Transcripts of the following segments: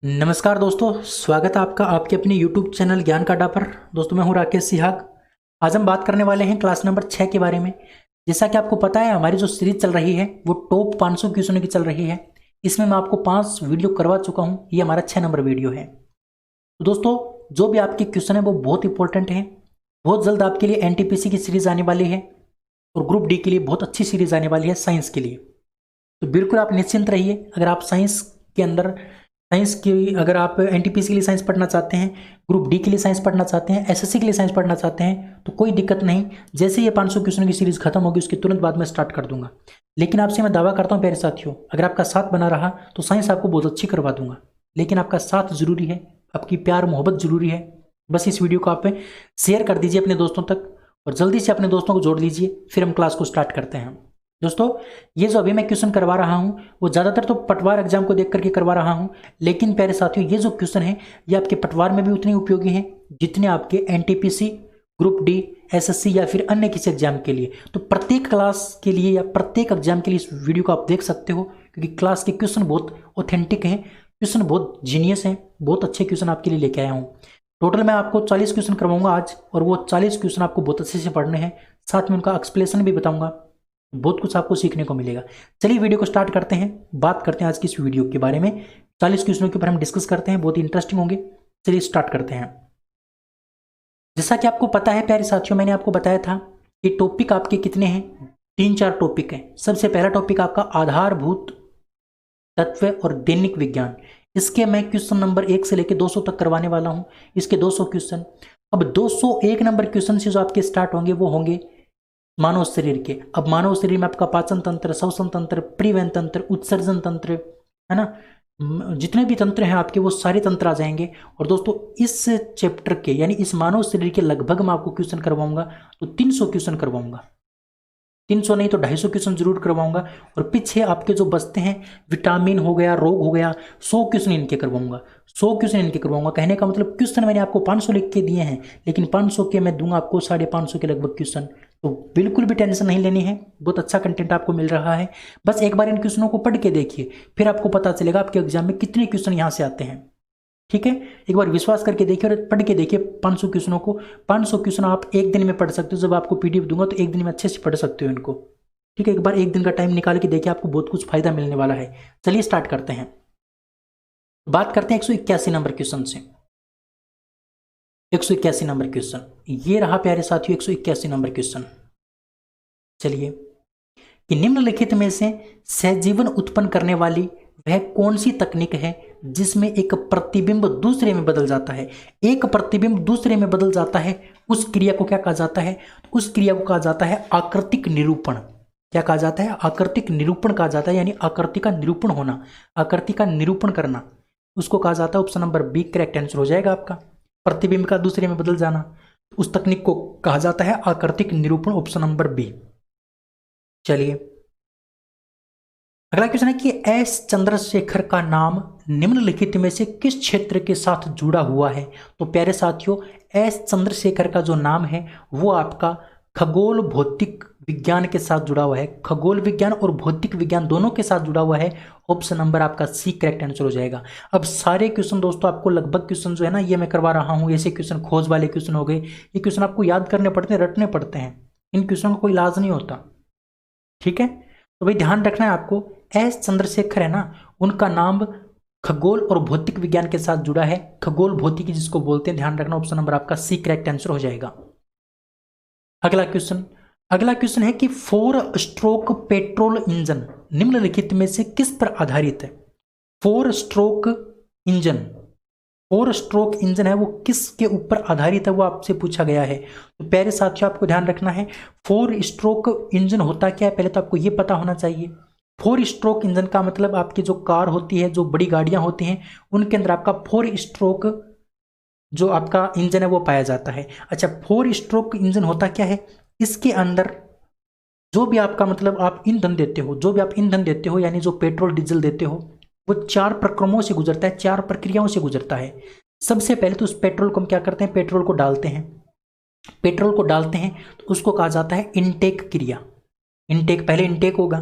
नमस्कार दोस्तों, स्वागत है आपका आपके अपने YouTube चैनल ज्ञान का अड्डा पर। दोस्तों, मैं हूं राकेश सिहाग। आज हम बात करने वाले हैं क्लास नंबर 6 के बारे में। जैसा कि आपको पता है, हमारी जो सीरीज चल रही है वो टॉप 500 क्वेश्चनों की चल रही है। इसमें मैं आपको 5 वीडियो करवा चुका हूं। ये हमारा 6 नंबर वीडियो है। तो दोस्तों, जो भी आपके क्वेश्चन है वो बहुत इंपॉर्टेंट है। बहुत जल्द आपके लिए NTPC की सीरीज आने वाली है और ग्रुप डी के लिए बहुत अच्छी सीरीज आने वाली है साइंस के लिए। तो बिल्कुल आप निश्चिंत रहिए। अगर आप साइंस के अंदर साइंस की अगर आप NTPC के लिए साइंस पढ़ना चाहते हैं, ग्रुप डी के लिए साइंस पढ़ना चाहते हैं, SSC के लिए साइंस पढ़ना चाहते हैं, तो कोई दिक्कत नहीं। जैसे ये 500 क्वेश्चन की सीरीज खत्म होगी उसके तुरंत बाद में स्टार्ट कर दूंगा। लेकिन आपसे मैं दावा करता हूं प्यारे साथियों, अगर आपका साथ बना रहा तो साइंस आपको बहुत अच्छी करवा दूंगा। लेकिन आपका साथ जरूरी है, आपकी प्यार मोहब्बत जरूरी है। बस इस वीडियो को आप शेयर कर दीजिए अपने दोस्तों तक और जल्दी से अपने दोस्तों को जोड़ लीजिए। फिर हम क्लास को स्टार्ट करते हैं। दोस्तों, ये जो अभी मैं क्वेश्चन करवा रहा हूं वो ज़्यादातर तो पटवार एग्जाम को देख करके करवा रहा हूं। लेकिन प्यारे साथियों, ये जो क्वेश्चन है ये आपके पटवार में भी उतने उपयोगी हैं जितने आपके NTPC, ग्रुप डी, SSC या फिर अन्य किसी एग्जाम के लिए। तो प्रत्येक क्लास के लिए या प्रत्येक एग्जाम के लिए इस वीडियो को आप देख सकते हो, क्योंकि क्लास के क्वेश्चन बहुत ऑथेंटिक हैं, क्वेश्चन बहुत जीनियस हैं, बहुत अच्छे क्वेश्चन आपके लिए लेके आया हूँ। टोटल मैं आपको 40 क्वेश्चन करवाऊंगा आज, और वो 40 क्वेश्चन आपको बहुत अच्छे से पढ़ने हैं। साथ में उनका एक्सप्लेनेशन भी बताऊंगा। बहुत कुछ आपको सीखने को मिलेगा। चलिए वीडियो को स्टार्ट करते हैं, बात करते हैं आज की इस वीडियो के बारे में। 40 क्वेश्चनों के ऊपर हम डिस्कस करते हैं, बहुत ही इंटरेस्टिंग होंगे। चलिए स्टार्ट करते हैं। जैसा कि आपको पता है प्यारे साथियों, मैंने आपको बताया था कि टॉपिक आपके कितने हैं, 3-4 टॉपिक हैं। सबसे पहला टॉपिक आपका आधारभूत तत्व और दैनिक विज्ञान। इसके मैं क्वेश्चन नंबर 1 से लेकर 200 तक करवाने वाला हूं। इसके 200 क्वेश्चन। अब 201 नंबर क्वेश्चन से जो आपके स्टार्ट होंगे वो होंगे मानव शरीर के। अब मानव शरीर में आपका पाचन तंत्र, श्वसन तंत्र, परिवहन तंत्र, उत्सर्जन तंत्र, है ना, जितने भी तंत्र हैं आपके वो सारे तंत्र आ जाएंगे। और दोस्तों, इस चैप्टर के यानी इस मानव शरीर के लगभग मैं आपको क्वेश्चन करवाऊंगा तो 300 क्वेश्चन करवाऊंगा। 300 नहीं तो 250 क्वेश्चन जरूर करवाऊंगा। और पीछे आपके जो बचते हैं, विटामिन हो गया, रोग हो गया, 100 क्वेश्चन इनके करवाऊंगा। 100 क्वेश्चन इनके करवाऊंगा। कहने का मतलब क्वेश्चन मैंने आपको 500 लिख के दिए हैं, लेकिन 500 के मैं दूंगा आपको 550 के लगभग क्वेश्चन। तो बिल्कुल भी टेंशन नहीं लेनी है, बहुत अच्छा कंटेंट आपको मिल रहा है। बस एक बार इन क्वेश्चनों को पढ़ के देखिए, फिर आपको पता चलेगा आपके एग्जाम में कितने क्वेश्चन यहाँ से आते हैं। ठीक है, एक बार विश्वास करके देखिए और पढ़ के देखिए 500 क्वेश्चनों को। 500 क्वेश्चन आप एक दिन में पढ़ सकते हो। जब आपको PDF दूंगा तो एक दिन में अच्छे से पढ़ सकते हो इनको। ठीक है, एक बार एक दिन का टाइम निकाल के देखिए, आपको बहुत कुछ फायदा मिलने वाला है। चलिए स्टार्ट करते हैं। बात करते हैं 181 नंबर क्वेश्चन से। 181 नंबर क्वेश्चन ये रहा प्यारे साथियों, 181 नंबर क्वेश्चन। चलिए, कि निम्नलिखित में से सहजीवन उत्पन्न करने वाली वह कौन सी तकनीक है जिसमें एक प्रतिबिंब दूसरे में बदल जाता है। एक प्रतिबिंब दूसरे में बदल जाता है, उस क्रिया को क्या कहा जाता है? उस क्रिया को कहा जाता है आकृतिक निरूपण। क्या कहा जाता है? आकृतिक निरूपण कहा जाता है, यानी आकृति का निरूपण होना, आकृति का निरूपण करना, उसको कहा जाता है। Option number B correct answer हो जाएगा आपका। प्रतिबिंब का दूसरे में बदल जाना, उस तकनीक को कहा जाता है आकृतिक निरूपण। Option number B. चलिए, अगला क्वेश्चन है कि एस चंद्रशेखर का नाम निम्नलिखित में से किस क्षेत्र के साथ जुड़ा हुआ है? तो प्यारे साथियों, एस चंद्रशेखर का जो नाम है वो आपका खगोल भौतिक विज्ञान के साथ जुड़ा हुआ है। खगोल विज्ञान और भौतिक विज्ञान दोनों के साथ जुड़ा हुआ है। ऑप्शन नंबर आपका सी करेक्ट आंसर हो जाएगा। अब सारे क्वेश्चन दोस्तों, आपको लगभग क्वेश्चन जो है ना ये मैं करवा रहा हूँ। ऐसे क्वेश्चन खोज वाले क्वेश्चन हो गए, ये क्वेश्चन आपको याद करने पड़ते हैं, रटने पड़ते हैं। इन क्वेश्चन का कोई इलाज नहीं होता। ठीक है, तो भाई ध्यान रखना है आपको। एस चंद्रशेखर है ना, उनका नाम खगोल और भौतिक विज्ञान के साथ जुड़ा है। खगोल भौतिकी जिसको बोलते हैं, ध्यान रखना। ऑप्शन नंबर आपका सी करेक्ट आंसर हो जाएगा। अगला क्वेश्चन है कि 4 स्ट्रोक पेट्रोल इंजन निम्नलिखित में से किस पर आधारित है? 4 स्ट्रोक इंजन, 4 स्ट्रोक इंजन है वो किसके ऊपर आधारित है, वो आपसे पूछा गया है। तो प्यारे साथियों, आपको ध्यान रखना है 4 स्ट्रोक इंजन होता क्या है, पहले तो आपको ये पता होना चाहिए। 4 स्ट्रोक इंजन का मतलब आपकी जो कार होती है, जो बड़ी गाड़ियां होती हैं, उनके अंदर आपका 4 स्ट्रोक जो आपका इंजन है वो पाया जाता है। अच्छा, 4 स्ट्रोक इंजन होता क्या है? इसके अंदर जो भी आपका मतलब आप ईंधन देते हो, जो भी आप ईंधन देते हो, यानी जो पेट्रोल डीजल देते हो, वो 4 प्रक्रमों से गुजरता है, 4 प्रक्रियाओं से गुजरता है। सबसे पहले तो उस पेट्रोल को हम क्या करते हैं, पेट्रोल को डालते हैं। पेट्रोल को डालते हैं तो उसको कहा जाता है इनटेक क्रिया। इनटेक, पहले इनटेक होगा,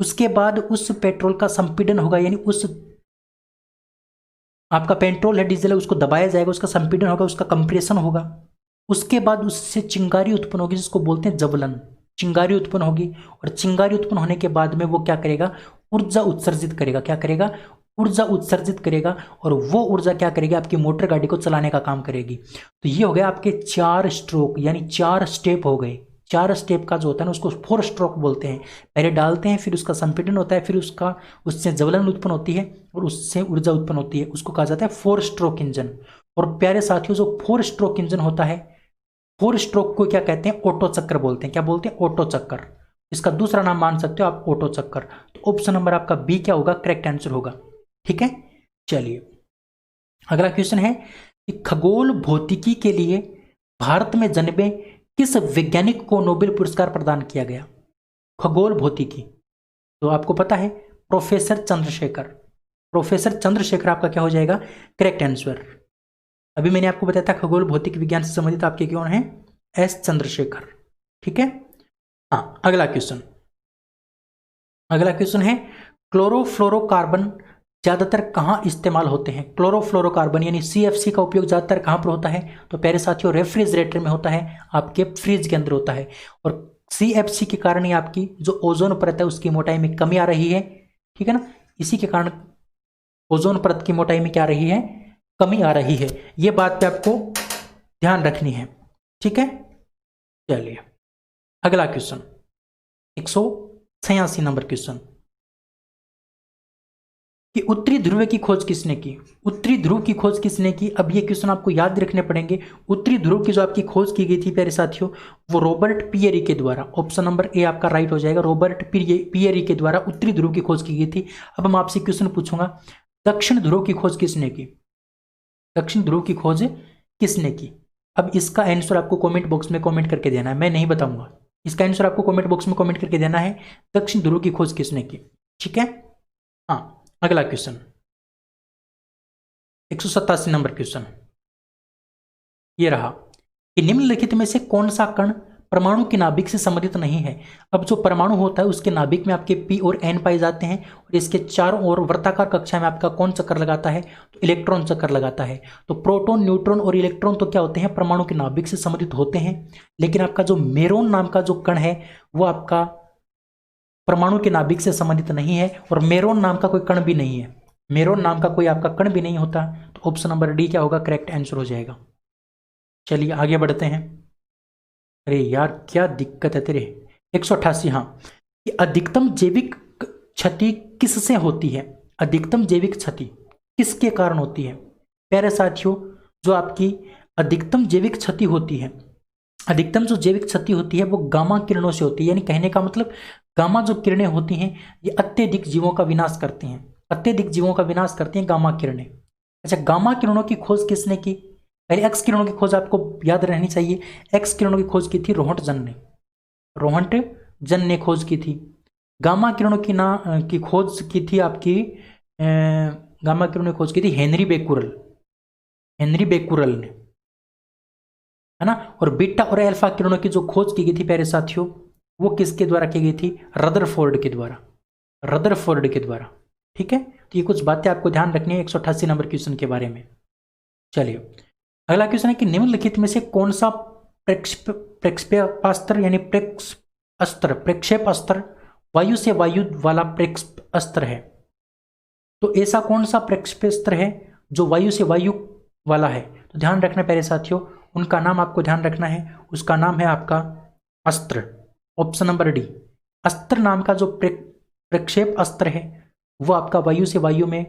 उसके बाद उस पेट्रोल का संपीड़न होगा, यानी उस आपका पेट्रोल है, डीजल है, उसको दबाया जाएगा, उसका संपीड़न होगा, उसका कंप्रेशन होगा, उसके बाद उससे चिंगारी उत्पन्न होगी जिसको बोलते हैं ज्वलन। चिंगारी उत्पन्न होगी और चिंगारी उत्पन्न होने के बाद में वो क्या करेगा, ऊर्जा उत्सर्जित करेगा। क्या करेगा, ऊर्जा उत्सर्जित करेगा, और वो ऊर्जा क्या करेगी, आपकी मोटर गाड़ी को चलाने का काम करेगी। तो ये हो गया आपके 4 स्ट्रोक, यानी 4 स्टेप हो गए। 4 स्टेप का जो होता है ना उसको 4 स्ट्रोक बोलते हैं। पहले डालते हैं, फिर उसका संपीड़न होता है, फिर उससे ज्वलन उत्पन्न होती है और उससे ऊर्जा उत्पन्न होती है, उसको कहा जाता है 4 स्ट्रोक इंजन। और प्यारे साथियों, जो 4 स्ट्रोक इंजन होता है, 4 स्ट्रोक को क्या कहते हैं, ऑटो चक्कर बोलते हैं। क्या बोलते हैं, ऑटो चक्कर। इसका दूसरा नाम मान सकते हो आप, ऑटो चक्कर। तो ऑप्शन नंबर आपका बी क्या होगा, करेक्ट आंसर होगा। ठीक है, चलिए अगला क्वेश्चन है कि खगोल भौतिकी के लिए भारत में जन्मे किस वैज्ञानिक को नोबेल पुरस्कार प्रदान किया गया। खगोल भौतिकी, तो आपको पता है प्रोफेसर चंद्रशेखर। प्रोफेसर चंद्रशेखर आपका क्या हो जाएगा, करेक्ट आंसर। अभी मैंने आपको बताया था खगोल भौतिक विज्ञान से संबंधित आपके कौन है, एस चंद्रशेखर। ठीक है, हाँ अगला क्वेश्चन। अगला क्वेश्चन है क्लोरोफ्लोरोकार्बन ज्यादातर कहाँ इस्तेमाल होते हैं। क्लोरोफ्लोरोकार्बन यानी CFC का उपयोग ज्यादातर कहाँ पर होता है, तो प्यारे साथियों रेफ्रिजरेटर में होता है, आपके फ्रिज के अंदर होता है। और CFC के कारण ही आपकी जो ओजोन परत है उसकी मोटाई में कमी आ रही है। ठीक है ना, इसी के कारण ओजोन परत की मोटाई में क्या आ रही है, कमी आ रही है। ये बात पे आपको ध्यान रखनी है। ठीक है, चलिए अगला क्वेश्चन 186 नंबर क्वेश्चन कि उत्तरी ध्रुव की खोज किसने की। उत्तरी ध्रुव की खोज किसने की, अब ये क्वेश्चन आपको याद रखने पड़ेंगे। उत्तरी ध्रुव की जो आपकी खोज की गई थी प्यारे साथियों, वो रॉबर्ट पियरी के द्वारा। ऑप्शन नंबर ए आपका राइट हो जाएगा, रॉबर्ट पियरी के द्वारा उत्तरी ध्रुव की खोज की गई थी। अब मैं आपसे क्वेश्चन पूछूंगा, दक्षिण ध्रुव की खोज किसने की। दक्षिण ध्रुव की खोज किसने की। अब इसका आंसर आपको कमेंट बॉक्स में कमेंट करके देना है, मैं नहीं बताऊंगा। इसका आंसर आपको कमेंट बॉक्स में कमेंट करके देना है, दक्षिण ध्रुव की खोज किसने की। ठीक है, हाँ अगला क्वेश्चन 187 नंबर क्वेश्चन ये रहा कि निम्नलिखित में से कौन सा कण परमाणु के नाभिक से संबंधित नहीं है। अब जो परमाणु होता है उसके नाभिक में आपके P और N पाए जाते हैं, और इसके चारों ओर वृत्ताकार कक्षा में आपका कौन चक्कर लगाता है, तो इलेक्ट्रॉन चक्कर लगाता है। तो प्रोटॉन, न्यूट्रॉन और इलेक्ट्रॉन तो क्या होते हैं, परमाणु के नाभिक से संबंधित होते हैं। लेकिन आपका जो मेरोन नाम का जो कण है वो आपका परमाणु के नाभिक से संबंधित नहीं है, और मेरोन नाम का कोई कण भी नहीं है। मेरोन नाम का कोई आपका कण भी नहीं होता। तो ऑप्शन नंबर डी क्या होगा, करेक्ट आंसर हो जाएगा। चलिए आगे बढ़ते हैं। अरे यार क्या दिक्कत है तेरे। 188, हाँ, कि अधिकतम जैविक क्षति किससे होती है। अधिकतम जैविक क्षति किसके कारण होती है। प्यारे साथियों, जो आपकी अधिकतम जैविक क्षति होती है, अधिकतम जो जैविक क्षति होती है वो गामा किरणों से होती है। यानी कहने का मतलब गामा जो किरणें होती हैं ये अत्यधिक जीवों का विनाश करती हैं। अत्यधिक जीवों का विनाश करती हैं गामा किरणें। अच्छा, गामा किरणों की खोज किसने की। पहले एक्स किरणों की खोज आपको याद रहनी चाहिए। एक्स किरणों की खोज की थी रोहंटजन ने। रोहंटजन ने खोज की थी। गामा किरणों की खोज की थी आपकी गामा किरणों की खोज की थी हेनरी बेकुरल। हेनरी बेकुरल ने, है ना। और बीटा और अल्फा किरणों की जो खोज की गई थी प्यारे साथियों, वो किसके द्वारा की गई थी, रदरफोर्ड के द्वारा। रदरफोर्ड के द्वारा। ठीक है, तो ये कुछ बातें आपको ध्यान रखनी है 188 नंबर क्वेश्चन के बारे में। चलिए अगला क्वेश्चन है कि निम्नलिखित में से कौन सा प्रक्षेपास्त्र यानी प्रक्षेपास्त्र वायु से वायु वाला प्रक्षेपास्त्र है। तो ऐसा कौन सा प्रक्षेपास्त्र है जो वायु से वायु वाला है। तो ध्यान रखना प्यारे साथियों, उनका नाम आपको ध्यान रखना है। उसका नाम है आपका अस्त्र। ऑप्शन नंबर डी, अस्त्र नाम का जो प्रक्षेप अस्त्र है वो आपका वायु से वायु में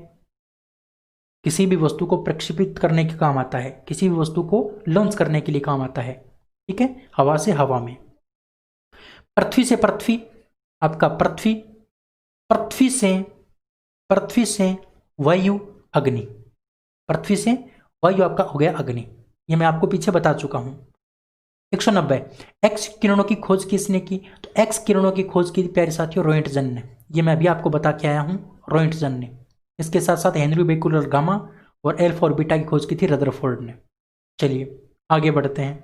किसी भी वस्तु को प्रक्षेपित करने के काम आता है, किसी भी वस्तु को लॉन्च करने के लिए काम आता है। ठीक है, हवा से हवा में। पृथ्वी से पृथ्वी आपका पृथ्वी, पृथ्वी से वायु अग्नि, पृथ्वी से वायु आपका हो गया अग्नि। ये मैं आपको पीछे बता चुका हूं। 190, एक्स किरणों की खोज किसने की। तो एक्स किरणों की खोज की प्यारे साथियों रोएंटजन ने। ये मैं अभी आपको बता के आया हूं, रोएंटजन ने। इसके साथ साथ हेनरी बेकुलर गामा और अल्फा और बीटा की खोज की थी रदरफोर्ड ने। चलिए आगे बढ़ते हैं,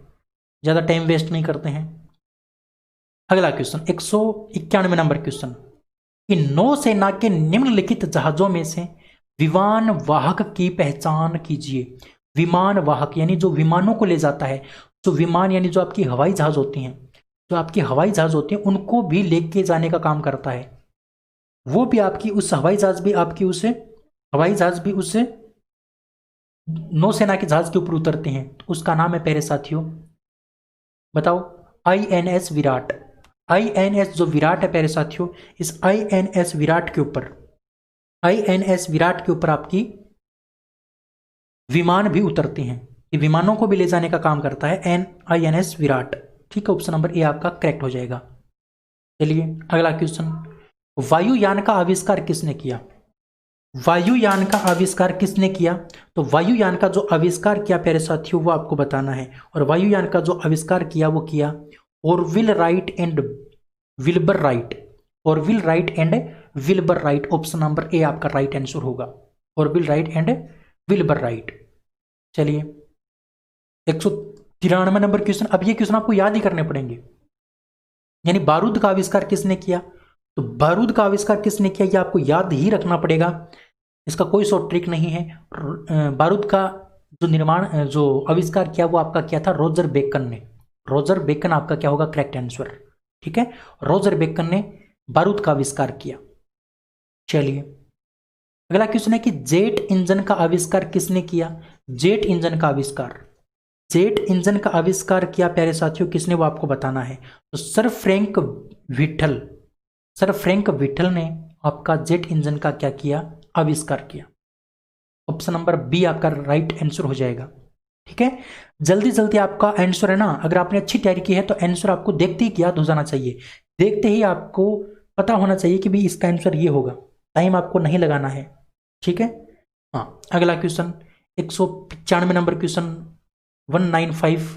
ज़्यादा टाइम वेस्ट नहीं करते हैं। अगला क्वेश्चन 191 नंबर क्वेश्चन कि नौसेना के निम्नलिखित जहाजों में से विमान वाहक की पहचान कीजिए। विमान वाहक यानी जो विमानों को ले जाता है, जो विमान यानी जो आपकी हवाई जहाज होती हैं, जो आपकी हवाई जहाज होती हैं उनको भी लेके जाने का काम करता है। वो भी आपकी उस हवाई जहाज भी आपकी उस हवाई जहाज भी उस नौसेना के जहाज के ऊपर उतरते हैं, तो उसका नाम है प्यारे साथियों, बताओ, INS विराट। INS जो विराट है प्यारे साथियों, इस INS विराट के ऊपर, INS विराट के ऊपर आपकी विमान भी उतरते हैं। ये विमानों को भी ले जाने का काम करता है INS विराट। ठीक है, ऑप्शन नंबर ए आपका करेक्ट हो जाएगा। चलिए अगला क्वेश्चन, वायुयान का आविष्कार किसने किया? वायुयान का आविष्कार किसने किया? तो वायुयान का जो आविष्कार किया प्यारे साथियों वो आपको बताना है। और वायुयान का जो आविष्कार किया वो किया Orville right and Wilbur right. Orville right and Wilbur right, option number A आपका राइट आंसर होगा, Orville right and Wilbur right. चलिए 193 नंबर क्वेश्चन। अब ये क्वेश्चन आपको याद ही करने पड़ेंगे, यानी बारूद का आविष्कार किसने किया? तो बारूद का आविष्कार किसने किया ये आपको याद ही रखना पड़ेगा, इसका कोई शॉर्ट ट्रिक नहीं है। बारूद का जो निर्माण जो आविष्कार किया वो आपका क्या था? रोजर बेकन ने। रोजर बेकन आपका क्या होगा? Correct answer. ठीक है, रोजर बेकन ने बारूद का आविष्कार किया। चलिए अगला क्वेश्चन है कि जेट इंजन का आविष्कार किसने किया? जेट इंजन का आविष्कार, जेट इंजन का आविष्कार किया प्यारे साथियों किसने वो आपको बताना है। तो sir Frank Whittle, sir Frank Whittle ने आपका जेट इंजन का क्या किया? आविष्कार किया। ऑप्शन नंबर बी आपका राइट आंसर हो जाएगा। ठीक है, जल्दी जल्दी आपका आंसर है ना, अगर आपने अच्छी तैयारी की है तो आंसर आपको देखते ही याद हो जाना चाहिए, देखते ही आपको पता होना चाहिए कि भी इसका आंसर ये होगा, टाइम आपको नहीं लगाना है। ठीक है, हाँ अगला क्वेश्चन 195 नंबर क्वेश्चन 195,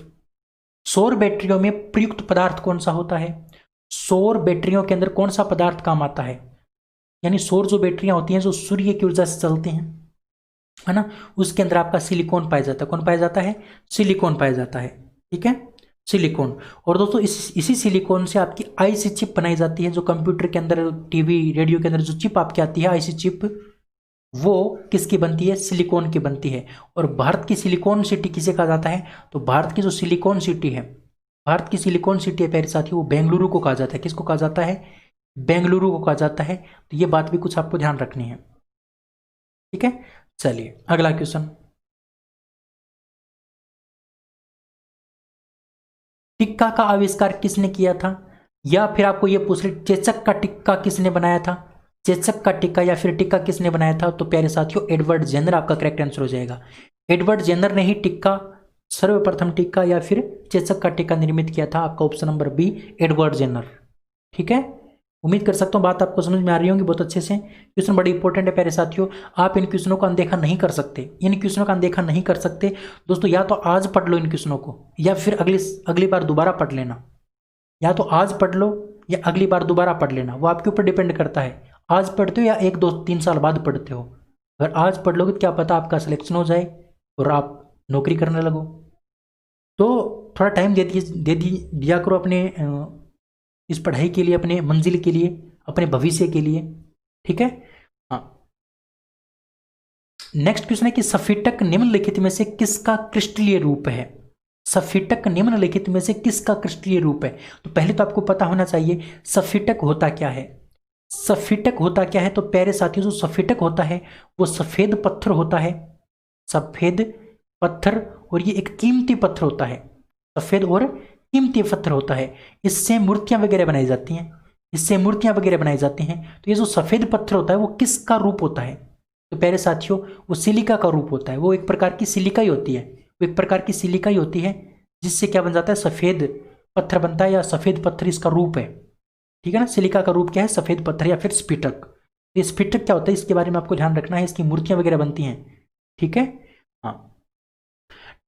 सौर बैटरियों में प्रयुक्त पदार्थ कौन सा होता है? सौर बैटरियों के अंदर कौन सा पदार्थ काम आता है? यानी सौर जो बैटरियां होती हैं जो सूर्य की ऊर्जा से चलती हैं, है ना, उसके अंदर आपका सिलिकॉन पाया जाता है। कौन पाया जाता है? सिलिकॉन पाया जाता है। ठीक है, सिलिकॉन। और दोस्तों इसी सिलिकॉन से आपकी आईसी चिप बनाई जाती है, जो कंप्यूटर के अंदर, टीवी, रेडियो के अंदर जो चिप आपकी आती है आईसी चिप, वो किसकी बनती है? सिलिकॉन की बनती है। और भारत की सिलिकॉन सिटी किसे कहा जाता है? तो भारत की जो सिलिकॉन सिटी है, भारत की सिलिकॉन सिटी है प्यारे साथी, वो बेंगलुरु को कहा जाता है। किसको कहा जाता है? बेंगलुरु को कहा जाता है। तो ये बात भी कुछ आपको ध्यान रखनी है। ठीक है, चलिए अगला क्वेश्चन, टिक्का का आविष्कार किसने किया था? या फिर आपको ये पूछ रहे चेचक का टिक्का किसने बनाया था? चेचक का टिक्का या फिर टिक्का किसने बनाया था? तो प्यारे साथियों एडवर्ड जेनर आपका करेक्ट आंसर हो जाएगा। एडवर्ड जेनर ने ही टिक्का, सर्वप्रथम टिक्का या फिर चेचक का टिक्का निर्मित किया था। आपका option number B Edward Jenner. ठीक है, उम्मीद कर सकता हूँ बात आपको समझ में आ रही होगी बहुत अच्छे से। क्वेश्चन बड़े इंपॉर्टेंट है प्यारे साथियों, आप इन क्वेश्चनों को अनदेखा नहीं कर सकते, इन क्वेश्चनों का अनदेखा नहीं कर सकते दोस्तों। या तो आज पढ़ लो इन क्वेश्चनों को, या फिर अगली बार दोबारा पढ़ लेना। या तो आज पढ़ लो या अगली बार दोबारा पढ़ लेना, वो आपके ऊपर डिपेंड करता है। आज पढ़ते हो या 1 2 3 साल बाद पढ़ते हो। अगर आज पढ़ लोगे तो क्या पता आपका सिलेक्शन हो जाए और आप नौकरी करने लगो। तो थोड़ा टाइम दिया करो अपने इस पढ़ाई के लिए, अपने मंजिल के लिए, अपने भविष्य के लिए। ठीक है, हाँ। नेक्स्ट क्वेश्चन है कि सफिटक निम्नलिखित में से किसका क्रिस्टलीय रूप है? सफिटक निम्नलिखित में से किसका क्रिस्टलीय रूप है? तो पहले तो आपको पता होना चाहिए सफिटक होता क्या है। सफिटक होता क्या है? तो प्यारे साथियों जो सफिटक होता है वो सफेद पत्थर होता है, सफेद पत्थर, और ये एक कीमती पत्थर होता है, सफेद और कीमती पत्थर होता है। इससे मूर्तियां वगैरह बनाई जाती हैं, इससे मूर्तियां वगैरह बनाई जाती हैं। तो ये जो सफेद पत्थर होता है वो किसका रूप होता है? तो प्यारे साथियों वो सिलिका का रूप होता है। वो एक प्रकार की सिलिका ही होती है, वो एक प्रकार की सिलिका ही होती है, जिससे क्या बन जाता है? सफेद पत्थर बनता है, या सफेद पत्थर इसका रूप है। ठीक है ना, सिलिका का रूप क्या है? सफेद पत्थर या फिर स्फटिक। ये स्फटिक क्या होता है इसके बारे में आपको ध्यान रखना है, इसकी मूर्तियां वगैरह बनती हैं। ठीक है, हाँ।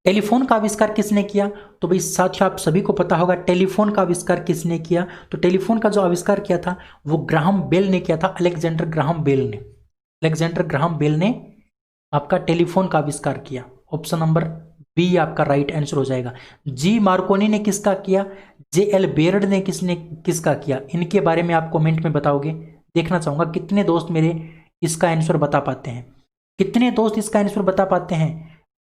टेलीफोन का आविष्कार किसने किया? तो भाई साथियों आप सभी को पता होगा टेलीफोन का आविष्कार किसने किया। तो टेलीफोन का जो आविष्कार किया था वो ग्राहम बेल ने किया था, अलेक्जेंडर ग्राहम बेल ने। अलेक्जेंडर ग्राहम बेल ने आपका टेलीफोन का आविष्कार किया। ऑप्शन नंबर बी आपका राइट आंसर हो जाएगा। जी मार्कोनी ने किसका किया? JL बेयर्ड ने किसका किया? इनके बारे में आप कमेंट में बताओगे, देखना चाहूंगा कितने दोस्त मेरे इसका आंसर बता पाते हैं। कितने दोस्त इसका आंसर बता पाते हैं?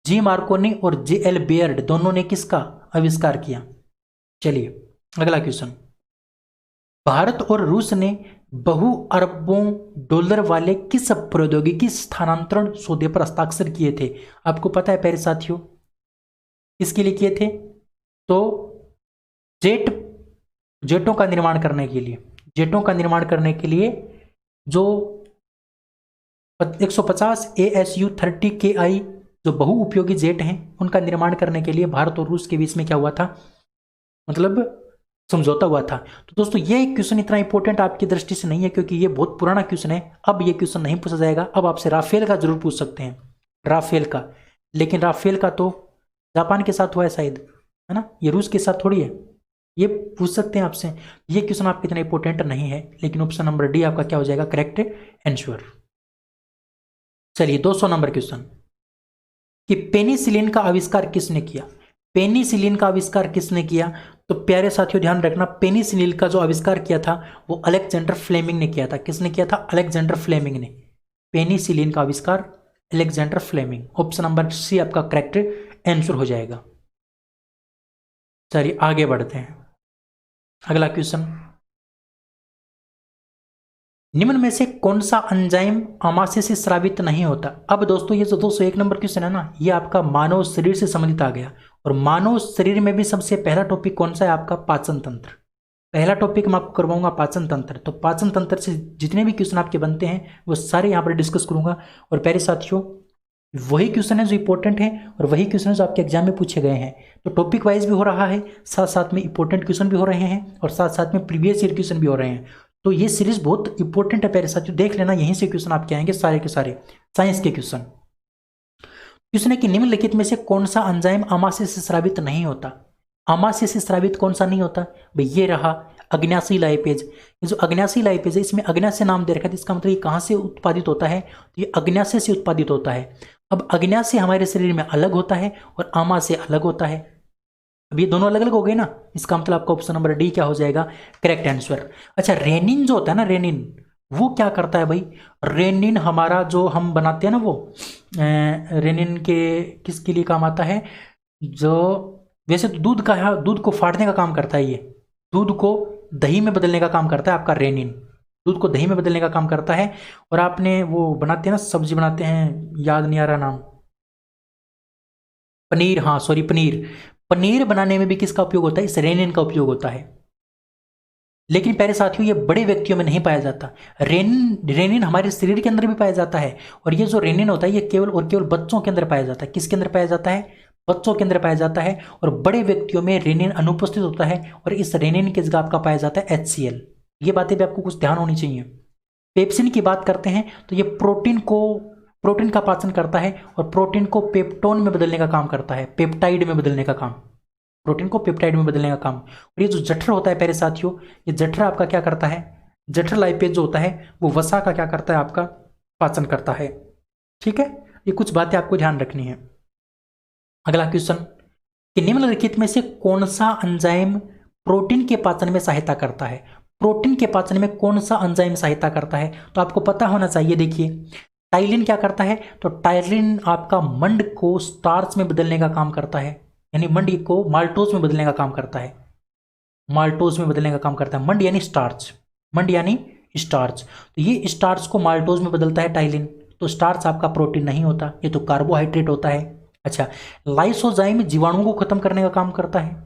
जी मार्कोनी और जे एल बेयर्ड दोनों ने किसका आविष्कार किया? चलिए अगला क्वेश्चन। भारत और रूस ने बहु अरबों डॉलर वाले किस प्रौद्योगिकी स्थानांतरण सौदे पर हस्ताक्षर किए थे? आपको पता है प्यारे साथियों, किसके लिए किए थे? तो जेटों का निर्माण करने के लिए, जेटों का निर्माण करने के लिए जो 150 ASU-30 KI जो बहु उपयोगी जेट हैं उनका निर्माण करने के लिए भारत और रूस के बीच में क्या हुआ था, मतलब समझौता हुआ था। तो दोस्तों ये क्वेश्चन इतना इंपॉर्टेंट आपकी दृष्टि से नहीं है क्योंकि ये बहुत पुराना क्वेश्चन है। अब ये क्वेश्चन नहीं पूछा जाएगा। अब आपसे राफेल का जरूर पूछ सकते हैं, राफेल का, लेकिन राफेल का तो जापान के साथ हुआ है शायद, है ना, ये रूस के साथ थोड़ी है। ये पूछ सकते हैं आपसे। ये क्वेश्चन आपके इतना इंपॉर्टेंट नहीं है, लेकिन ऑप्शन नंबर डी आपका क्या हो जाएगा करेक्ट आंसर। चलिए 200 नंबर क्वेश्चन कि पेनिसिलिन का आविष्कार किसने किया? पेनिसिलिन का आविष्कार किसने किया? तो प्यारे साथियों ध्यान रखना, पेनिसिलिन का जो आविष्कार किया था वो अलेक्जेंडर फ्लेमिंग ने किया था। किसने किया था? अलेक्जेंडर फ्लेमिंग ने। पेनिसिलिन का आविष्कार Alexander Fleming. Option number C आपका करेक्ट आंसर हो जाएगा। चलिए आगे बढ़ते हैं। अगला क्वेश्चन, निम्न में से कौन सा एंजाइम आमाशय से स्रावित नहीं होता? अब दोस्तों ये जो 201 नंबर क्वेश्चन है ना, ये आपका मानव शरीर से संबंधित आ गया। और मानव शरीर में भी सबसे पहला टॉपिक कौन सा है? आपका पाचन तंत्र। पहला टॉपिक मैं आपको करवाऊंगा पाचन तंत्र। तो पाचन तंत्र से जितने भी क्वेश्चन आपके बनते हैं वो सारे यहाँ पर डिस्कस करूंगा। और प्यारे साथियों वही क्वेश्चन है जो इंपॉर्टेंट है और वही क्वेश्चन है जो आपके एग्जाम में पूछे गए हैं। तो टॉपिक वाइज भी हो रहा है, साथ साथ में इंपॉर्टेंट क्वेश्चन भी हो रहे हैं और साथ साथ में प्रीवियस ईयर क्वेश्चन भी हो रहे हैं। तो ये सीरीज बहुत इंपॉर्टेंट है प्यारे साथियों, देख लेना, यहीं से क्वेश्चन आपके आएंगे सारे के सारे साइंस के क्वेश्चन। क्वेश्चन है कि निम्नलिखित में से कौन सा एंजाइम आमाशय से स्रावित नहीं होता? आमाशय से स्रावित कौन सा नहीं होता भाई? ये रहा अग्न्याशयी लाइपेज। ये जो अग्न्याशयी लाइपेज है इसमें अग्न्याशय नाम दे रखा है, इसका मतलब ये कहाँ से उत्पादित होता है? तो ये अग्न्याशय से उत्पादित होता है। अब अग्न्याशय हमारे शरीर में अलग होता है और आमाशय अलग होता है। अब ये दोनों अलग अलग हो गए ना, इसका मतलब आपका ऑप्शन नंबर डी क्या हो जाएगा करेक्ट आंसर। अच्छा रेनिन जो होता है ना, रेनिन वो क्या करता है भाई? रेनिन हमारा जो हम बनाते हैं ना वो रेनिन के किसके लिए काम आता है? जो वैसे तो दूध को फाड़ने का काम करता है, ये दूध को दही में बदलने का काम करता है आपका रेनिन। दूध को दही में बदलने का काम करता है। और आपने वो बनाते हैं ना, सब्जी बनाते हैं, याद नहीं आ रहा नाम, पनीर, हाँ सॉरी पनीर। पनीर बनाने में भी किसका उपयोग होता है? इस रेनिन का उपयोग होता है। लेकिन प्यारे साथियों ये बड़े व्यक्तियों में नहीं पाया जाता। रेनिन हमारे शरीर के अंदर भी पाया जाता है। और ये जो रेनिन होता है ये केवल और केवल बच्चों के अंदर पाया जाता है। किसके अंदर पाया जाता है? बच्चों के अंदर पाया जाता है। और बड़े व्यक्तियों में रेनिन अनुपस्थित होता है और इस रेनिन की जगह आपका पाया जाता है HCl। ये बातें भी आपको कुछ ध्यान होनी चाहिए। पेप्सिन की बात करते हैं तो ये प्रोटीन का पाचन करता है और प्रोटीन को पेप्टोन में बदलने का काम करता है, पेप्टाइड में बदलने का काम, प्रोटीन को पेप्टाइड में बदलने का काम। और ये जो जठर होता है प्यारे साथियों, ये जठर आपका क्या करता है? जठर लाइपेज जो होता है वो वसा का क्या करता है? आपका पाचन करता है। ठीक है, ये कुछ बातें आपको ध्यान रखनी है। अगला क्वेश्चन कि निम्नलिखित में से कौन सा एंजाइम प्रोटीन के पाचन में सहायता करता है? प्रोटीन के पाचन में कौन सा एंजाइम सहायता करता है? तो आपको पता होना चाहिए। देखिए टाइलिन क्या करता है? तो टाइलिन आपका मंड को स्टार्च में बदलने का काम करता है, यानी मंड को माल्टोज में बदलने का काम करता है। माल्टोज में बदलने का काम करता है। मंड यानी स्टार्च, मंड यानी स्टार्च। तो ये स्टार्च को माल्टोज में बदलता है टाइलिन। तो स्टार्च आपका प्रोटीन नहीं होता, ये तो कार्बोहाइड्रेट होता है। अच्छा लाइसोजाइम जीवाणुओं को खत्म करने का काम करता है,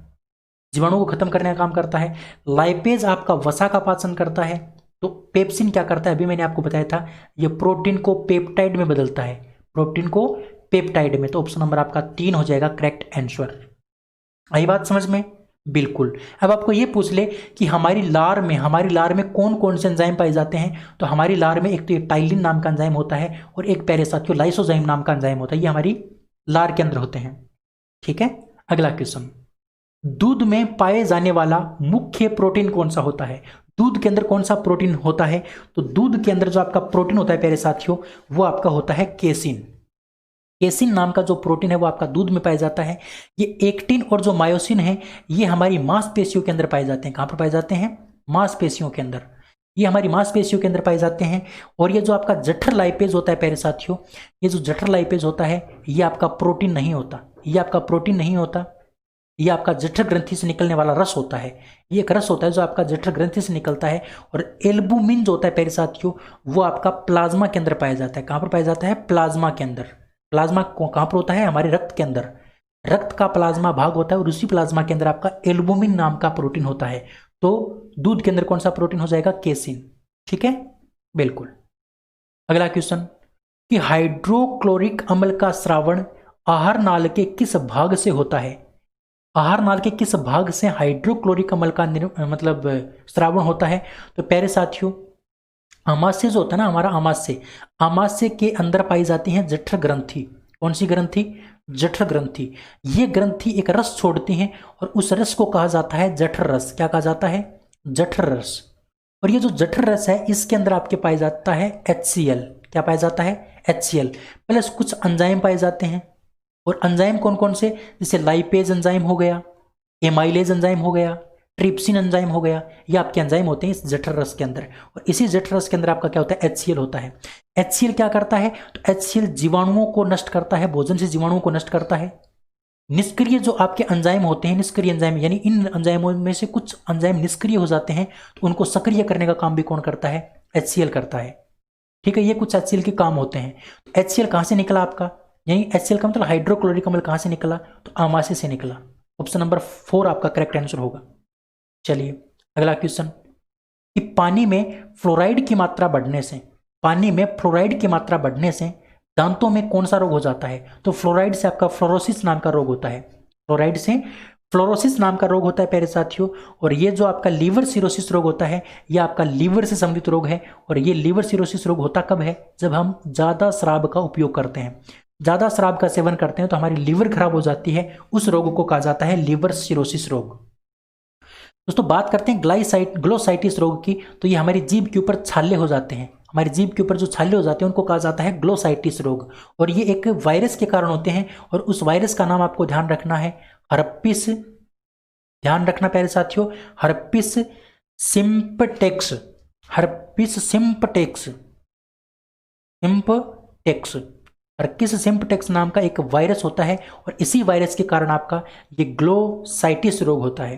जीवाणु को खत्म करने का काम करता है। लाइपेज आपका वसा का पाचन करता है। तो पेप्सिन क्या करता है? अभी मैंने आपको बताया था, ये प्रोटीन को पेप्टाइड में बदलता है, प्रोटीन को पेप्टाइड में। तो ऑप्शन नंबर आपका 3 हो जाएगा करेक्ट आंसर। आई बात समझ में? बिल्कुल। अब आपको ये पूछ ले कि हमारी लार में कौन कौन से एंजाइम पाए जाते हैं? तो हमारी लार में एक तो ये टाइलिन नाम का एंजाइम होता है और एक प्यारे साथियों लाइसोजाइम नाम का एंजाइम होता है। ये हमारी लार के अंदर होते हैं। ठीक है, अगला क्वेश्चन, दूध में पाए जाने वाला मुख्य प्रोटीन कौन सा होता है? दूध के अंदर कौन सा प्रोटीन होता है? तो दूध के अंदर जो आपका प्रोटीन होता है प्यारे साथियों वो आपका होता है केसिन। केसिन नाम का जो प्रोटीन है वो आपका दूध में पाया जाता है। ये एक्टिन और जो मायोसिन है ये हमारी मांसपेशियों के अंदर पाए जाते हैं। कहां पर पाए जाते हैं? मांसपेशियों के अंदर। ये हमारी मांसपेशियों के अंदर पाए जाते हैं। और ये जो आपका जठर लाइपेज होता है प्यारे साथियों, ये जो जठर लाइपेज होता है ये आपका प्रोटीन नहीं होता, ये आपका प्रोटीन नहीं होता, ये आपका जठर ग्रंथि से निकलने वाला रस होता है। ये एक रस होता है जो आपका जठर ग्रंथि से निकलता है। और एल्बुमिन जो होता है प्यारे साथियों वो आपका प्लाज्मा के अंदर पाया जाता है। कहाँ पर पाया जाता है? प्लाज्मा के अंदर। प्लाज्मा कहाँ पर होता है? हमारे रक्त के अंदर। रक्त का प्लाज्मा भाग होता है और उसी प्लाज्मा के अंदर आपका एल्बुमिन नाम का प्रोटीन होता है। तो दूध के अंदर कौन सा प्रोटीन हो जाएगा? केसिन। ठीक है, बिल्कुल। अगला क्वेश्चन कि हाइड्रोक्लोरिक अम्ल का स्रावण आहार नाल के किस भाग से होता है? आहार नाल के किस भाग से हाइड्रोक्लोरिक अम्ल का मतलब स्रावण होता है? तो प्यारे साथियों, आमाशय जो होता है ना हमारा, आमाशय, आमाशय के अंदर पाई जाती है जठर ग्रंथि। कौन सी ग्रंथि? जठर ग्रंथि। ये ग्रंथि एक रस छोड़ती है और उस रस को कहा जाता है जठर रस। क्या कहा जाता है? जठर रस। और ये जो जठर रस है इसके अंदर आपके पाया जाता है HCl। क्या पाया जाता है? HCl प्लस कुछ एंजाइम पाए जाते हैं। और एंजाइम कौन कौन से? जैसे लाइपेज एंजाइम हो गया, एमाइलेज एंजाइम हो गया, ट्रिप्सिन एंजाइम हो गया। ये आपके एंजाइम होते हैं इस जठर रस के अंदर। और इसी जठर रस के अंदर आपका क्या होता है? HCl होता है। HCl क्या करता है? तो HCl जीवाणुओं को नष्ट करता है, भोजन से जीवाणुओं को नष्ट करता है। निष्क्रिय जो आपके एंजाइम होते हैं, निष्क्रिय एंजाइम यानी इन एंजाइमों में से कुछ एंजाइम निष्क्रिय हो जाते हैं तो उनको सक्रिय करने का काम भी कौन करता है? HCl करता है। ठीक है, ये कुछ HCl के काम होते हैं। तो HCl कहाँ से निकला आपका? यानी HCl का मतलब हाइड्रोक्लोरिक अम्ल कहाँ से निकला? तो आमाशय से निकला। ऑप्शन नंबर 4 आपका करेक्ट आंसर होगा। चलिए अगला क्वेश्चन कि पानी में फ्लोराइड की मात्रा बढ़ने से, पानी में फ्लोराइड की मात्रा बढ़ने से दांतों में कौन सा रोग हो जाता है? तो फ्लोराइड से आपका फ्लोरोसिस नाम का रोग होता है। फ्लोराइड से फ्लोरोसिस नाम का रोग होता है प्यारे साथियों। और ये जो आपका लीवर सिरोसिस रोग होता है ये आपका लीवर से संबंधित रोग है। और ये लीवर सिरोसिस रोग होता कब है? जब हम ज़्यादा शराब का उपयोग करते हैं, ज़्यादा शराब का सेवन करते हैं तो हमारी लीवर खराब हो जाती है। उस रोग को कहा जाता है लीवर सिरोसिस रोग। दोस्तों बात करते हैं ग्लोसाइटिस रोग की। तो ये हमारी जीभ के ऊपर छाले हो जाते हैं, हमारी जीभ के ऊपर जो छाले हो जाते हैं उनको कहा जाता है ग्लोसाइटिस रोग। और ये एक वायरस के कारण होते हैं। और उस वायरस का नाम आपको ध्यान रखना है हर्पिस। ध्यान रखना प्यारे साथियों, हर्पिस सिम्पटेक्स। हर्पिस सिम्पटेक्स, सिम्पटेक्स, हर्पिस सिम्पटेक्स नाम का एक वायरस होता है। और इसी वायरस के कारण आपका ये ग्लोसाइटिस रोग होता है।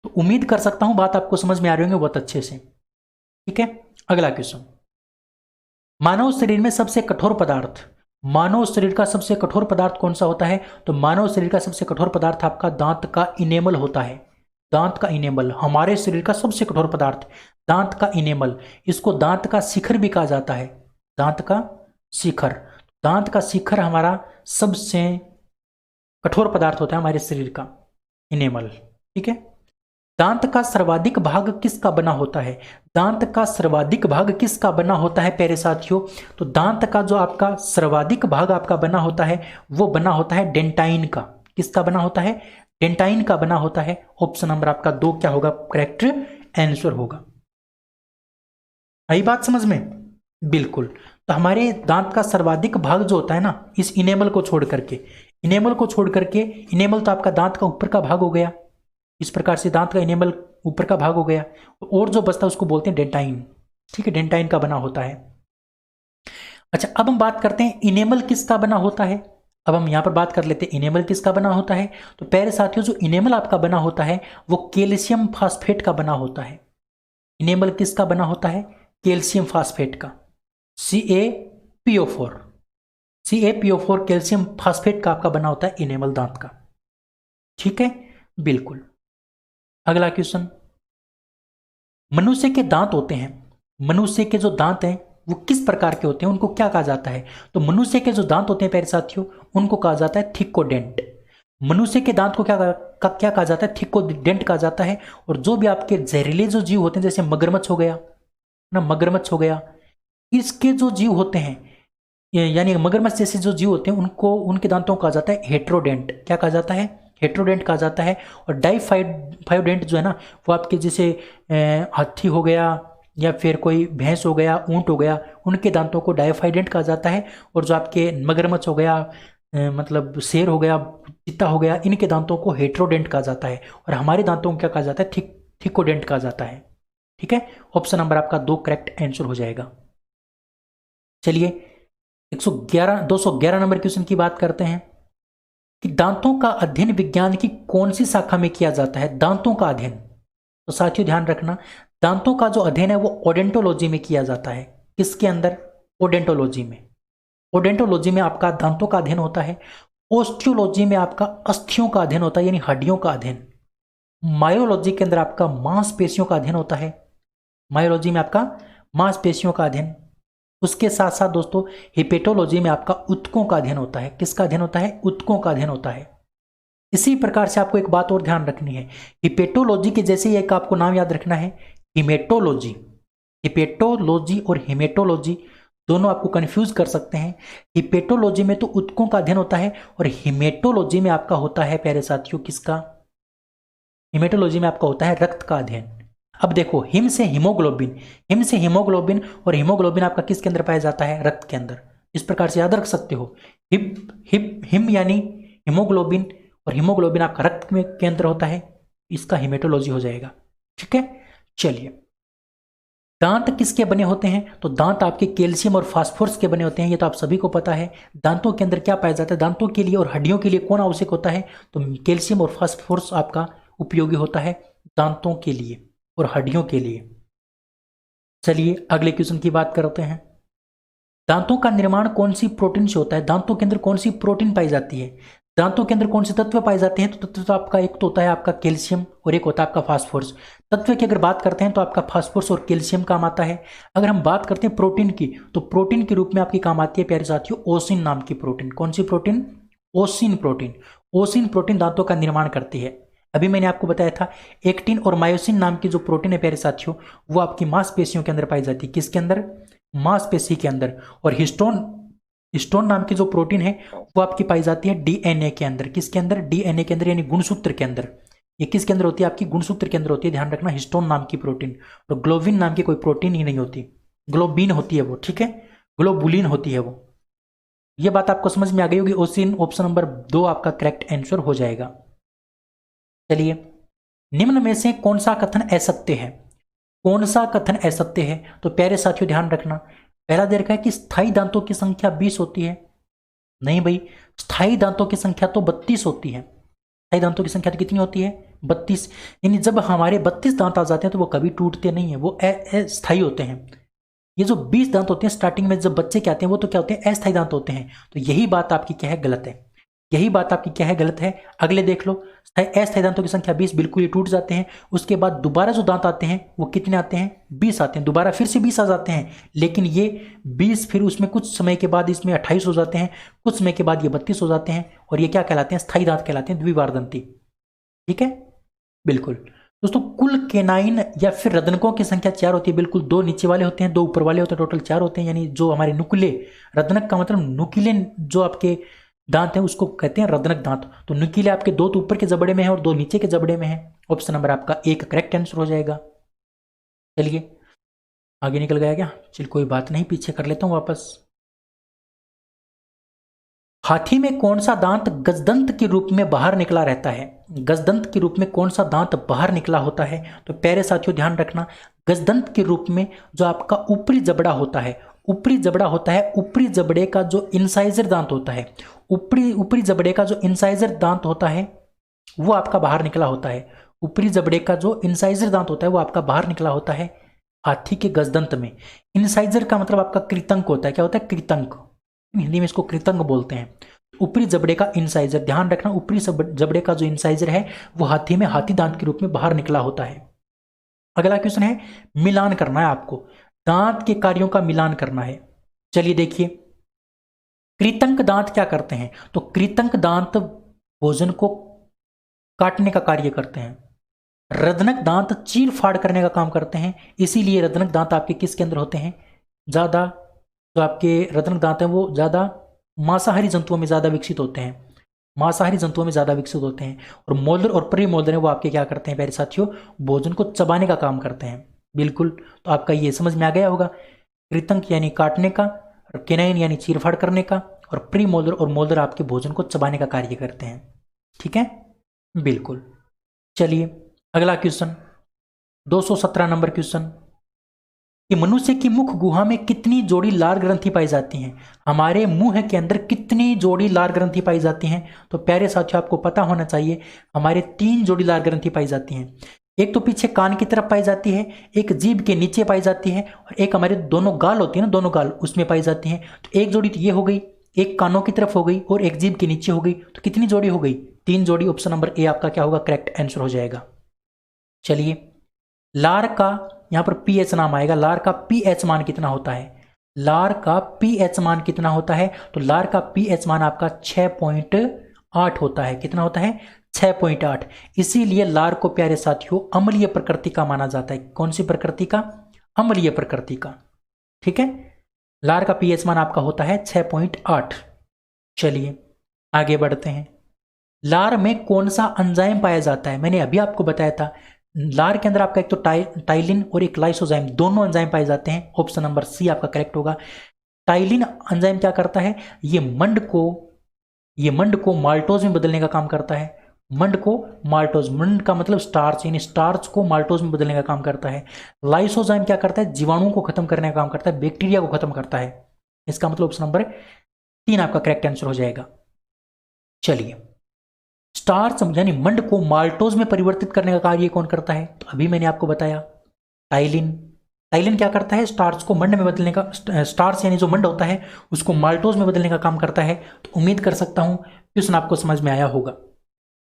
तो उम्मीद कर सकता हूं बात आपको समझ में आ रही होंगे बहुत अच्छे से। ठीक है, अगला क्वेश्चन, मानव शरीर में सबसे कठोर पदार्थ, मानव शरीर का सबसे कठोर पदार्थ कौन सा होता है? तो मानव शरीर का सबसे कठोर पदार्थ आपका दांत का इनेमल होता है। दांत का इनेमल हमारे शरीर का सबसे कठोर पदार्थ, दांत का इनेमल। इसको दांत का शिखर भी कहा जाता है, दांत का शिखर। दांत का शिखर हमारा सबसे कठोर पदार्थ होता है हमारे शरीर का, इनेमल। ठीक है, दांत का सर्वाधिक भाग किसका बना होता है? दांत का सर्वाधिक भाग किसका बना होता है प्यारे साथियों? तो दांत का जो आपका सर्वाधिक भाग आपका बना होता है वो बना होता है डेंटाइन का। किसका बना होता है? डेंटाइन का बना होता है। ऑप्शन नंबर आपका 2 क्या होगा? करेक्ट आंसर होगा। आई बात समझ में? बिल्कुल। तो हमारे दांत का सर्वाधिक भाग जो होता है ना, इस इनेमल को छोड़ करके, इनेमल को छोड़ करके, इनेमल तो आपका दांत का ऊपर का भाग हो गया, इस प्रकार से दांत का इनेमल ऊपर का भाग हो गया, और जो बचता है उसको बोलते हैं डेंटाइन। ठीक है, डेंटाइन का बना होता है। अच्छा, अब हम बात करते हैं इनेमल किसका बना होता है। अब हम यहां पर बात कर लेते हैं इनेमल किसका बना होता है। तो प्यारे साथियों, जो इनेमल आपका बना होता है वो कैल्शियम फास्फेट का बना होता है। इनेमल किसका बना होता है? कैल्शियम फास्फेट का, CaPO4। CaPO4 कैल्शियम फास्फेट का आपका बना होता है इनेमल दांत का। ठीक है, बिल्कुल। अगला क्वेश्चन, मनुष्य के दांत होते हैं, मनुष्य के जो दांत हैं वो किस प्रकार के होते हैं, उनको क्या कहा जाता है? तो मनुष्य के जो दांत होते हैं प्यारे साथियों उनको कहा जाता है थिकोडेंट। मनुष्य के दांत को क्या कहा जाता है? थिकोडेंट कहा जाता है। और जो भी आपके जहरीले जो जीव होते हैं, जैसे मगरमच्छ हो गया ना, मगरमच्छ हो गया, इसके जो जीव होते हैं यानी मगरमच्छ जैसे जो जीव होते हैं उनको, उनके दांतों को कहा जाता है हेट्रोडेंट। क्या कहा जाता है? हेट्रोडेंट कहा जाता है। और डाइफाइडेंट जो है ना वो आपके जैसे हाथी हो गया या फिर कोई भैंस हो गया, ऊंट हो गया, उनके दांतों को डाइफाइडेंट कहा जाता है। और जो आपके मगरमच्छ हो गया, मतलब शेर हो गया, चीता हो गया, इनके दांतों को हेट्रोडेंट कहा जाता है। और हमारे दांतों को क्या कहा जाता है? थिकोडेंट कहा जाता है। ठीक है, ऑप्शन नंबर आपका 2 करेक्ट आंसर हो जाएगा। चलिए 211 नंबर क्वेश्चन की बात करते हैं कि दांतों का अध्ययन विज्ञान की कौन सी शाखा में किया जाता है। दांतों का अध्ययन, तो साथियों ध्यान रखना, दांतों का जो अध्ययन है वो ओडेंटोलॉजी में किया जाता है। किसके अंदर? ओडेंटोलॉजी में। ओडेंटोलॉजी में आपका दांतों का अध्ययन होता है। ऑस्टियोलॉजी में आपका अस्थियों का अध्ययन होता है, यानी हड्डियों का अध्ययन। मायोलॉजी के अंदर आपका मांसपेशियों का अध्ययन होता है। मायोलॉजी में आपका मांसपेशियों का अध्ययन। उसके साथ साथ दोस्तों हिपेटोलॉजी में आपका ऊतकों का अध्ययन होता है। किसका अध्ययन होता है? ऊतकों का अध्ययन होता है। इसी प्रकार से आपको एक बात और ध्यान रखनी है, हिपेटोलॉजी के जैसे ही एक आपको नाम याद रखना है, हिमेटोलॉजी। हिपेटोलॉजी और हिमेटोलॉजी दोनों आपको कंफ्यूज कर सकते हैं। हिपेटोलॉजी में तो ऊतकों का अध्ययन होता है और हिमेटोलॉजी में आपका होता है प्यारे साथियों किसका? हिमेटोलॉजी में आपका होता है रक्त का अध्ययन। अब देखो, हिम से हीमोग्लोबिन, हिम से हीमोग्लोबिन, और हीमोग्लोबिन आपका किसके अंदर पाया जाता है? रक्त के अंदर। इस प्रकार से याद रख सकते हो, हिम यानी हीमोग्लोबिन और हीमोग्लोबिन आपका रक्त में के अंदर होता है, इसका हिमेटोलॉजी हो जाएगा। ठीक है, चलिए दांत किसके बने होते हैं? तो दांत आपके कैल्शियम और फास्फोरस के बने होते हैं, ये तो आप सभी को पता है। दांतों के अंदर क्या पाया जाता है? दांतों के लिए और हड्डियों के लिए कौन आवश्यक होता है? तो कैल्शियम और फास्फोरस आपका उपयोगी होता है दांतों के लिए और हड्डियों के लिए। चलिए अगले क्वेश्चन की बात करते हैं। दांतों का निर्माण कौन सी प्रोटीन से होता है? दांतों के अंदर कौन सी प्रोटीन पाई जाती है? दांतों के अंदर कौन से तत्व पाए जाते हैं? तो तत्व तो आपका एक तो होता है आपका कैल्शियम और एक होता है आपका फास्फोरस। तत्व की अगर बात करते हैं तो आपका फास्फोरस और कैल्शियम काम आता है। अगर हम बात करते हैं प्रोटीन की, तो प्रोटीन के रूप में आपकी काम आती है प्यारे साथियों ओसिन नाम की प्रोटीन। कौन सी प्रोटीन? ओसिन प्रोटीन। ओसिन प्रोटीन दांतों का निर्माण करती है। अभी मैंने आपको बताया था एक्टिन और मायोसिन नाम की जो प्रोटीन है प्यारे साथियों, वो आपकी मांसपेशियों के अंदर पाई जाती है। किसके अंदर? मांसपेशी के अंदर। और हिस्टोन नाम की जो प्रोटीन है वो आपकी पाई जाती है डीएनए के अंदर। किसके अंदर? डीएनए के अंदर, यानी गुणसूत्र के अंदर। ये किसके अंदर होती है? आपकी गुणसूत्र के अंदर होती है। ध्यान रखना, हिस्टोन नाम की प्रोटीन। और ग्लोबिन नाम की कोई प्रोटीन ही नहीं होती, ग्लोबिन होती है वो। ठीक है, ग्लोबुलिन होती है वो। ये बात आपको समझ में आ गई होगी। ओसिन ऑप्शन नंबर 2 आपका करेक्ट आंसर हो जाएगा। चलिए निम्न में से कौन सा कथन असत्य है? कौन सा कथन असत्य है? तो प्यारे साथियों ध्यान रखना, पहला दे रखा है कि स्थायी दांतों की संख्या 20 होती है। नहीं भाई, स्थायी दांतों की संख्या तो 32 होती है। स्थायी दांतों की संख्या तो कितनी होती है? 32। यानी जब हमारे 32 दांत आ जाते हैं तो वो कभी टूटते नहीं है, वो अस्थायी होते हैं। ये जो 20 दांत होते हैं स्टार्टिंग में जब बच्चे के आते हैं वो तो क्या होते हैं? अस्थायी दांत होते हैं। तो यही बात आपकी क्या है? गलत है। यही बात आपकी क्या है? गलत है। अगले देख लो, अस्थायी दांतों की संख्या 20, बिल्कुल ये टूट जाते हैं। उसके बाद दोबारा जो दांत आते हैं वो कितने आते हैं? 20 आते हैं। दोबारा फिर से 20 आ जाते हैं, लेकिन ये 20 फिर उसमें कुछ समय के बाद इसमें 28 हो जाते हैं, कुछ समय के बाद ये 32 हो जाते हैं, और ये क्या कहलाते हैं? स्थायी दांत कहलाते हैं, द्विवारदंती। ठीक है, बिल्कुल। दोस्तों कुल केनाइन या फिर रदनकों की संख्या 4 होती है। बिल्कुल, 2 नीचे वाले होते हैं, 2 ऊपर वाले होते हैं, टोटल 4 होते हैं। यानी जो हमारे नुकीले, रदनक का मतलब नुकीले जो आपके दांत है उसको कहते हैं रदनक दांत। तो नुकीले आपके 2 तो ऊपर के जबड़े में है और 2 नीचे के जबड़े में है। ऑप्शन नंबर आपका 1 करेक्ट आंसर हो जाएगा। चलिए आगे निकल गया क्या? चल कोई बात नहीं, पीछे कर लेता हूं वापस। हाथी में कौन सा दांत गजदंत के रूप में बाहर निकला रहता है? गजदंत के रूप में कौन सा दांत बाहर निकला होता है? तो प्यारे साथियों ध्यान रखना, गजदंत के रूप में जो आपका ऊपरी जबड़ा होता है, ऊपरी जबड़ा होता है, ऊपरी जबड़े का जो इंसाइजर दांत होता है, ऊपरी जबड़े का जो इंसाइजर दांत होता है वो आपका बाहर निकला होता है। ऊपरी जबड़े का जो इंसाइजर दांत होता है वो आपका बाहर निकला होता है हाथी के गजदंत में। इंसाइजर का मतलब आपका कृतंक होता है। क्या होता है? कृतंक। हिंदी में इसको कृतंक बोलते हैं। ऊपरी जबड़े का इंसाइजर, ध्यान रखना, ऊपरी जबड़े का जो इंसाइजर है वो हाथी में हाथी दांत के रूप में बाहर निकला होता है। अगला क्वेश्चन है, मिलान करना है आपको, दांत के कार्यों का मिलान करना है। चलिए देखिए, कृतंक दांत क्या करते हैं? तो कृतंक दांत भोजन को काटने का कार्य करते हैं। रदनक दांत चीर फाड़ करने का काम करते हैं। इसीलिए रदनक दांत आपके किसके अंदर होते हैं? ज्यादा जो आपके रदनक दांत हैं वो ज्यादा मांसाहारी जंतुओं में ज्यादा विकसित होते हैं, मांसाहारी जंतुओं में ज्यादा विकसित होते हैं। और मोलर और प्री मोलर है वो आपके क्या करते हैं प्यारे साथियों? भोजन को चबाने का काम करते हैं। बिल्कुल, तो आपका ये समझ में आ गया होगा, कृतंक यानी काटने का, और केनाइन यानी चीरफाड़ करने का, और प्री मोलर और मोलर आपके भोजन को चबाने का कार्य करते हैं। ठीक है, बिल्कुल। चलिए अगला क्वेश्चन, 217 नंबर क्वेश्चन कि मनुष्य की मुख गुहा में कितनी जोड़ी लार ग्रंथि पाई जाती हैं। हमारे मुंह के अंदर कितनी जोड़ी लार ग्रंथि पाई जाती हैं? तो प्यारे साथियों आपको पता होना चाहिए, हमारे 3 जोड़ी लार ग्रंथि पाई जाती हैं। एक तो पीछे कान की तरफ पाई जाती है, एक जीभ के नीचे पाई जाती है, और एक हमारे दोनों गाल होती है ना, दोनों गाल उसमें पाई जाती हैं। तो एक जोड़ी तो ये हो गई, एक कानों की तरफ हो गई और एक जीभ के नीचे हो गई। तो कितनी जोड़ी हो गई? 3 जोड़ी। ऑप्शन नंबर ए आपका क्या होगा? करेक्ट आंसर हो जाएगा। चलिए, लार का यहां पर पीएच नाम आएगा। लार का पीएच मान कितना होता है? लार का पीएच मान कितना होता है? तो लार का पीएच मान आपका 6.8 होता है। कितना होता है? 6.8। इसीलिए लार को प्यारे साथियों अम्लीय प्रकृति का माना जाता है। कौन सी प्रकृति का? अम्लीय प्रकृति का। ठीक है, लार का पीएच मान आपका होता है 6.8। चलिए आगे बढ़ते हैं। लार में कौन सा एंजाइम पाया जाता है? मैंने अभी आपको बताया था, लार के अंदर आपका एक तो टाइलिन और एक लाइसोजाइम, दोनों एंजाइम पाए जाते हैं। ऑप्शन नंबर सी आपका करेक्ट होगा। टाइलिन एंजाइम क्या करता है? ये मंड को माल्टोज में बदलने का काम करता है। मंड को माल्टोज, मंड का मतलब स्टार्च, यानी स्टार्च को माल्टोज में बदलने का काम करता है। लाइसोजाइम क्या करता है? जीवाणुओं को खत्म करने का काम करता है, बैक्टीरिया को खत्म करता है। इसका मतलब ऑप्शन नंबर 3 आपका करेक्ट आंसर हो जाएगा। चलिए, स्टार्च यानी मंड को माल्टोज में परिवर्तित करने का कार्य कौन करता है? तो अभी मैंने आपको बताया, टाइलिन। टाइलिन क्या करता है? स्टार्च को मंड में बदलने का, स्टार्च यानी जो मंड होता है उसको माल्टोज में बदलने का काम करता है। तो उम्मीद कर सकता हूं क्वेश्चन आपको समझ में आया होगा।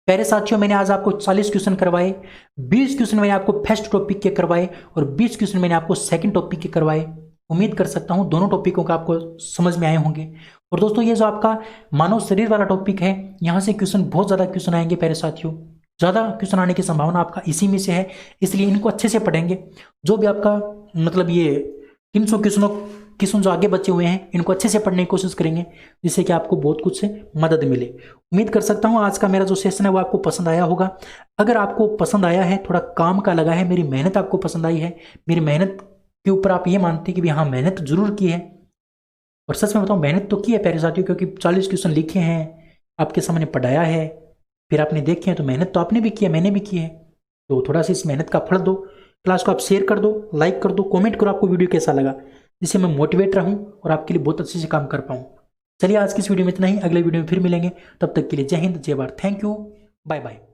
प्यारे साथियों, मैंने आज आपको 40 क्वेश्चन करवाए, 20 क्वेश्चन मैंने आपको फर्स्ट टॉपिक के करवाए और 20 क्वेश्चन मैंने आपको सेकंड टॉपिक के करवाए। उम्मीद कर सकता हूं दोनों टॉपिकों का आपको समझ में आए होंगे। और दोस्तों, ये जो आपका मानव शरीर वाला टॉपिक है, यहाँ से क्वेश्चन, बहुत ज़्यादा क्वेश्चन आएंगे प्यारे साथियों। ज़्यादा क्वेश्चन आने की संभावना आपका इसी में से है, इसलिए इनको अच्छे से पढ़ेंगे। जो भी आपका मतलब ये 300 क्वेश्चन जो आगे बचे हुए हैं, इनको अच्छे से पढ़ने की कोशिश करेंगे, जिससे कि आपको बहुत कुछ से मदद मिले। उम्मीद कर सकता हूँ आज का मेरा जो सेशन है वो आपको पसंद आया होगा। अगर आपको पसंद आया है, थोड़ा काम का लगा है, मेरी मेहनत आपको पसंद आई है, मेरी मेहनत के ऊपर आप ये मानते हैं कि हाँ मेहनत जरूर की है, और सच में बताऊँ मेहनत तो की है प्यारे साथियों, क्योंकि 40 क्वेश्चन लिखे हैं, आपके सामने पढ़ाया है, फिर आपने देखे हैं, तो मेहनत तो आपने भी की है, मैंने भी की है। तो थोड़ा सा इस मेहनत का फल दो, क्लास को आप शेयर कर दो, लाइक कर दो, कमेंट करो आपको वीडियो कैसा लगा, जिससे मैं मोटिवेट रहूं और आपके लिए बहुत अच्छे से काम कर पाऊँ। चलिए आज की इस वीडियो में इतना ही, अगले वीडियो में फिर मिलेंगे। तब तक के लिए जय हिंद, जय Bharat, thank you, bye bye.